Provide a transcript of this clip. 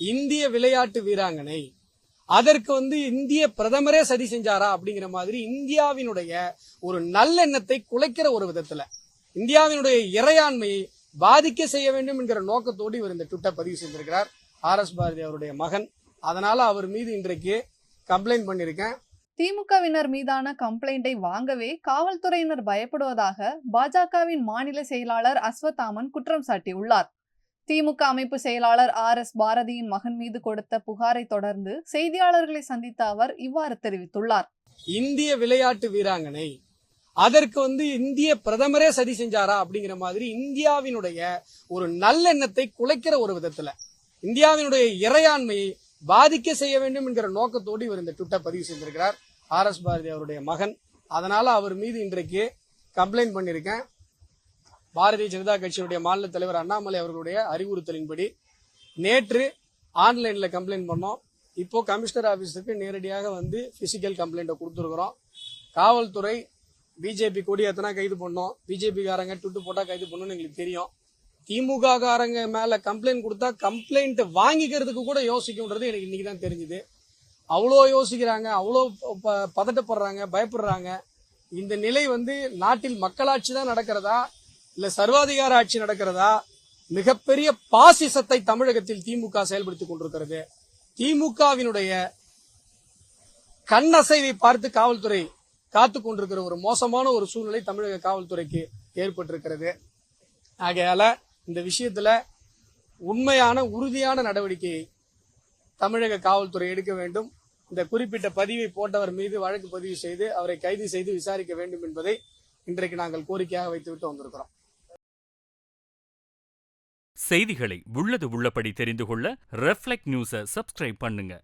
இந்திய விளையாட்டு வீராங்கனை அதற்கு இந்திய பிரதமரே சதி செஞ்சாரா அப்படிங்கிற மாதிரி இந்தியாவினுடைய ஒரு நல்லெண்ணத்தை குலைக்கிற ஒரு விதத்துல இந்தியாவினுடைய இறையாண்மையை பாதிக்க செய்ய வேண்டும் என்கிற நோக்கத்தோடு இவர் இந்த ட்விட்டர் பதிவு செஞ்சிருக்கிறார். RS பாரதி அவருடைய மகன். அதனால அவர் மீது இன்றைக்கு கம்ப்ளைண்ட் பண்ணிருக்கேன். திமுகவினர் மீதான கம்ப்ளைண்டை வாங்கவே காவல்துறையினர் பயப்படுவதாக பாஜகவின் மாநில செயலாளர் அஸ்வத்தாமன் குற்றம் சாட்டியுள்ளார். திமுக அமைப்பு செயலாளர் RS பாரதியின் மகன் மீது கொடுத்த புகாரை தொடர்ந்து செய்தியாளர்களை சந்தித்த அவர் இவ்வாறு தெரிவித்துள்ளார். இந்திய விளையாட்டு வீராங்கனை அதற்கு இந்திய பிரதமரே சதி செஞ்சாரா அப்படிங்கிற மாதிரி இந்தியாவினுடைய ஒரு நல்லெண்ணத்தை குலைக்கிற ஒரு விதத்துல இந்தியாவினுடைய இறையாண்மையை பாதிக்க செய்ய வேண்டும் என்கிற நோக்கத்தோடு இவர் இந்த ட்விட்டர் பதிவு செஞ்சிருக்கிறார். RS பாரதி அவருடைய மகன். அதனால அவர் மீது இன்றைக்கு கம்ப்ளைண்ட் பண்ணிருக்கேன். பாரதிய ஜனதா கட்சியுடைய மாநில தலைவர் அண்ணாமலை அவர்களுடைய அறிவுறுத்தலின்படி நேற்று ஆன்லைன்ல கம்ப்ளைண்ட் பண்ணோம். இப்போ கமிஷனர் ஆபீஸுக்கு நேரடியாக பிசிக்கல் கம்ப்ளைண்ட்டை கொடுத்துருக்கிறோம். காவல்துறை பிஜேபி கொடியேத்தனா கைது பண்ணோம், பிஜேபி காரங்க ட்விட்டு போட்டா கைது பண்ணணும்னு எங்களுக்கு தெரியும். திமுக காரங்க மேல கம்ப்ளைண்ட் கொடுத்தா கம்ப்ளைண்ட் வாங்கிக்கிறதுக்கு கூட யோசிக்கும்ன்றது எனக்கு இன்னைக்கு தான் தெரிஞ்சுது. அவ்வளோ யோசிக்கிறாங்க, அவ்வளோ பதட்டப்படுறாங்க, பயப்படுறாங்க. இந்த நிலை நாட்டில் மக்களாட்சி தான் நடக்கிறதா இல்ல சர்வாதிகார ஆட்சி நடக்கிறதா? மிகப்பெரிய பாசிசத்தை தமிழகத்தில் திமுக செயல்படுத்திக் கொண்டிருக்கிறது. திமுகவினுடைய கண்ணசைவை பார்த்து காவல்துறை காத்துக் கொண்டிருக்கிற ஒரு மோசமான ஒரு சூழ்நிலை தமிழக காவல்துறைக்கு ஏற்பட்டிருக்கிறது. ஆகையால இந்த விஷயத்துல உண்மையான உறுதியான நடவடிக்கையை தமிழக காவல்துறை எடுக்க வேண்டும். இந்த குறிப்பிட்ட பதிவை போட்டவர் மீது வழக்கு பதிவு செய்து அவரை கைது செய்து விசாரிக்க வேண்டும் என்பதை இன்றைக்கு நாங்கள் கோரிக்கையாக வைத்துவிட்டு வந்திருக்கிறோம். செய்திகளை உள்ளது உள்ளபடி தெரிந்து கொள்ள ரெஃப்ளெக்ட் நியூஸை சப்ஸ்கிரைப் பண்ணுங்க.